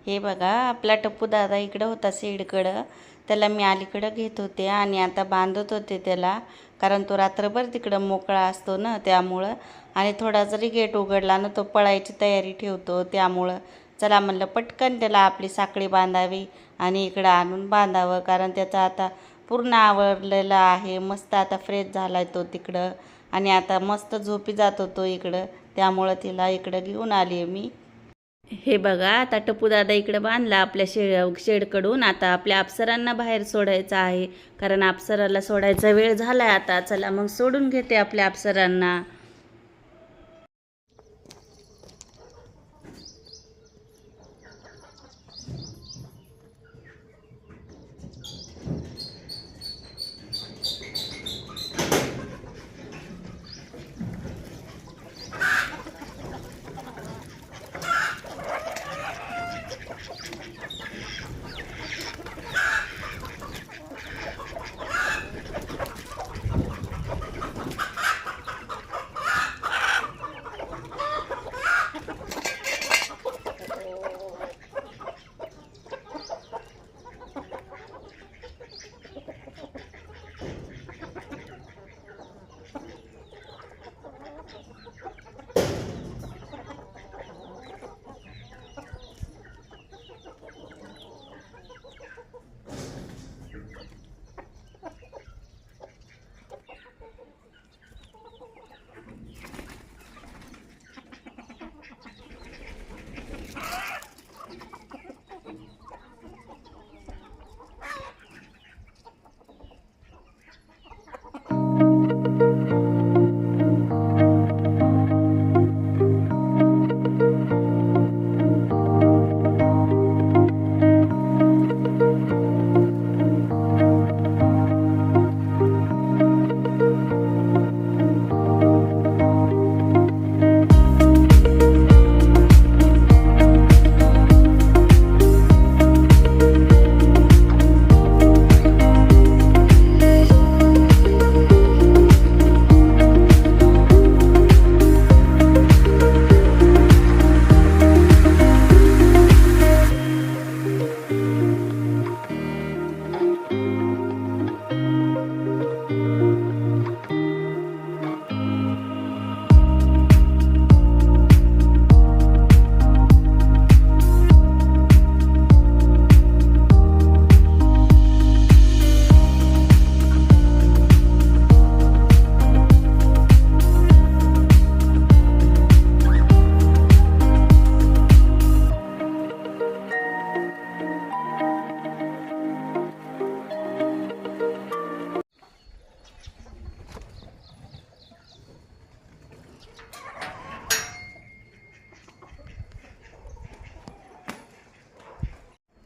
हे बघा, आपला टप्पू दादा इकडं होता शेडकडं. त्याला मी अलीकडं घेत होते आणि आता बांधत होते त्याला, कारण तो रात्रभर तिकडं मोकळा असतो ना, त्यामुळं. आणि थोडा जरी गेट उघडला ना तो पळायची तयारी ठेवतो. त्यामुळं चला म्हणलं पटकन त्याला आपली साखळी बांधावी आणि इकडं आणून बांधावं, कारण त्याचा आता पूर्ण आवरलेला आहे. मस्त आता फ्रेश झाला आहे तो तिकडं आणि आता मस्त झोपी जात होतो इकडं. त्यामुळं तिला इकडं घेऊन आली आहे मी. हे बघा, आता टप्पूदादा इकडे बांधला आपल्या शेडकडून. आता आपल्या अप्सरांना बाहेर सोडायचं आहे, कारण अप्सराला सोडायचा वेळ झालाय आता. चला मग सोडून घेते आपल्या अप्सरांना.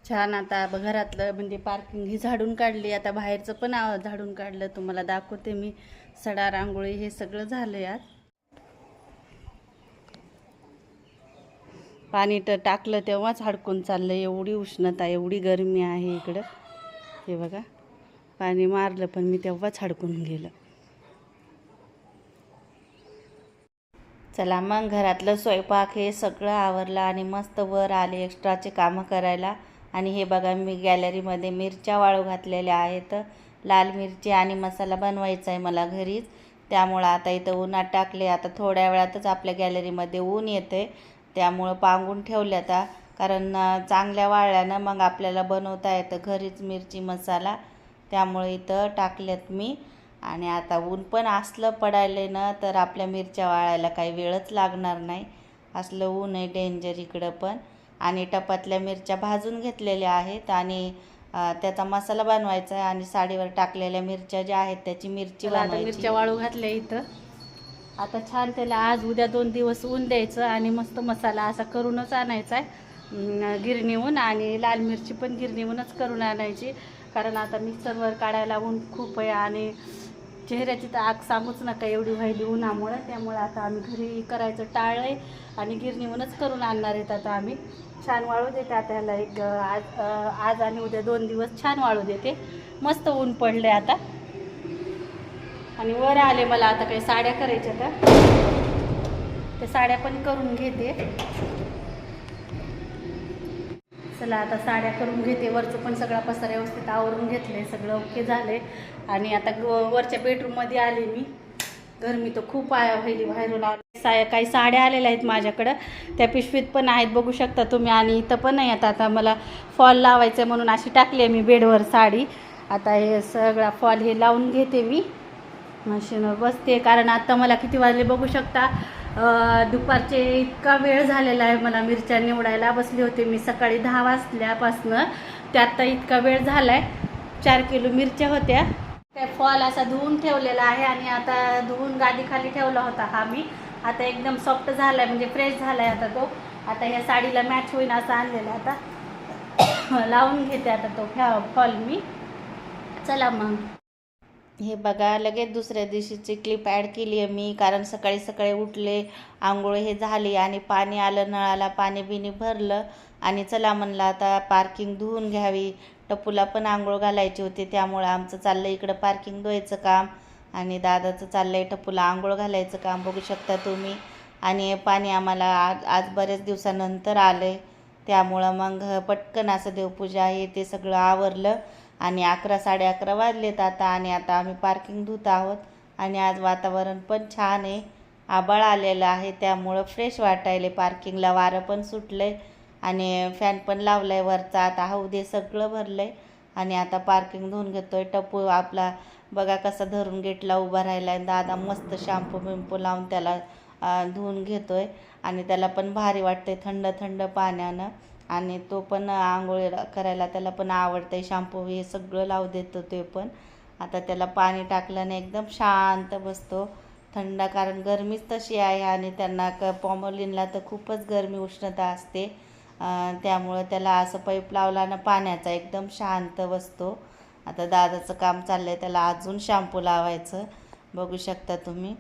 छान. आता घरातलं म्हणजे पार्किंग ही झाडून काढली. आता बाहेरचं पण झाडून काढलं. तुम्हाला दाखवते मी. सडा रांगोळी हे सगळं झालं यात. पाणी तर टाकलं तेव्हाच हडकून चाललं. एवढी उष्णता, एवढी गरमी आहे इकडं. हे बघा, पाणी मारलं पण मी तेव्हाच हडकून गेलं. चला मग घरातलं स्वयंपाक हे सगळं आवरलं आणि मस्त वर आले एक्स्ट्राचे कामं करायला. आणि हे बघा, मी गॅलरीमध्ये मिरच्या वाळू घातलेल्या आहेत. लाल मिरची आणि मसाला बनवायचा आहे मला घरीच. त्यामुळं आता इथं उन्हात टाकले. आता थोड्या वेळातच आपल्या गॅलरीमध्ये ऊन येते, त्यामुळं पांगून ठेवले आता. कारण चांगल्या वाळल्यानं मग आपल्याला बनवता येतं घरीच मिरची मसाला. त्यामुळे इथं टाकल्यात मी. आणि आता ऊन पण असलं पडायले ना, तर आपल्या मिरच्या वाळायला काही वेळच लागणार नाही. असलं ऊन आहे डेंजर इकडं पण. आणि टपातल्या मिरच्या भाजून घेतलेल्या आहेत आणि त्याचा मसाला बनवायचा आहे. आणि साडीवर टाकलेल्या मिरच्या ज्या आहेत त्याची मिरची बनवायची. मिरच्या वाळू घातल्या इथं. आता छान त्याला आज उद्या 2 दिवस ऊन द्यायचं आणि मस्त मसाला असा करूनच आणायचा आहे गिरणीहून. आणि लाल मिरची पण गिरणीहूनच करून आणायची, कारण आता मिक्सरवर काढायला ऊन खूप आहे आणि चेहऱ्याची तर आग सांगूच नका एवढी व्हायली उन्हामुळे. त्यामुळे आता आम्ही घरी करायचं टाळलं आहे आणि गिरणीहूनच करून आणणार आहेत आता आम्ही. छान वाळू देते आता ह्याला एक आज आणि उद्या 2 दिवस छान वाळू देते. मस्त ऊन पडले आता. आणि वर आले मला आता काही साड्या करायच्या तर ते साड्या पण करून घेते. चला आता साड्या करून घेते. वरचं पण सगळा पसारा व्यवस्थित आवरून घेतले, सगळं ओके झाले. आणि आता वरच्या बेडरूममध्ये आले मी. गरमी तर खूप व्हायली बाहेरून आले. काही साड्या आलेल्या आहेत माझ्याकडं, त्या पिशवीत पण आहेत बघू शकता तुम्ही. आणि इथं पण नाही. आता मला फॉल लावायचं म्हणून अशी टाकली आहे मी बेडवर साडी. आता हे सगळा फॉल हे लावून घेते मी, मशीनवर बसते. कारण आता मला किती वाजले बघू शकता, दुपारचे इतका वेळ झालेला आहे. मला मिरच्या निवडायला बसले होते मी सकाळी 10 वाजल्यापासनं, त्यात इतका वेळ झाला आहे. 4 किलो मिरच्या होत्या. त्या फॉल असा धुवून ठेवलेला आहे आणि आता धुवून गादीखाली ठेवला होता हा मी. आता एकदम सॉफ्ट झाला आहे, म्हणजे फ्रेश झाला आहे आता तो. आता ह्या साडीला मॅच होईल असं आणलेलं. आता लावून घेते आता तो फॉल मी. चला मग. हे बघा, लगेच दुसऱ्या दिवशीची क्लिप ॲड केली आहे मी. कारण सकाळी सकाळी उठले, आंघोळ हे झाली आणि पाणी आलं नळाला, पाणी बिणी भरलं. आणि चला म्हणलं आता पार्किंग धुवून घ्यावी. टप्पूला पण आंघोळ घालायची होती, त्यामुळं आमचं चाललं इकडं पार्किंग धुवायचं काम आणि दादाचं चाललं आहे टप्पूला आंघोळ घालायचं काम, बघू शकता तुम्ही. आणि पाणी आम्हाला आज बऱ्याच दिवसानंतर आलं आहे, त्यामुळं मग पटकन असं देवपूजा हे ते सगळं आवरलं. आणि 11 11:30 वाजलेत आता. आणि आता आम्ही पार्किंग धुत आहोत. आणि आज वातावरण पण छान आहे, आभाळ आलेलं आहे, त्यामुळं फ्रेश वाटायले. पार्किंगला वारं पण सुटलं आहे आणि फॅन पण लावला आहे वरचा. आता हौदे सगळं भरलं आहे. आणि आता पार्किंग धुवून घेतो आहे. टप्पू आपला बघा कसा धरून गेटला उभा राहिला आहे. दादा मस्त शॅम्पू बिंपू लावून त्याला धुवून घेतो आहे. आणि त्याला पण भारी वाटते थंड थंड पाण्यानं. आणि तो पण आंघोळ करायला त्याला पण आवडतं आहे. शॅम्पू हे सगळं लावू देतो ते पण. आता त्याला पाणी टाकल्याने एकदम शांत बसतो थंड, कारण गरमीच तशी आहे. आणि त्यांना पॉमोलिनला तर खूपच गरमी उष्णता असते, त्यामुळं त्याला असं पाईप लावल्यानं पाण्याचा एकदम शांत बसतो. आता दादाचं काम चाललं आहे, त्याला अजून शॅम्पू लावायचं, बघू शकता तुम्ही.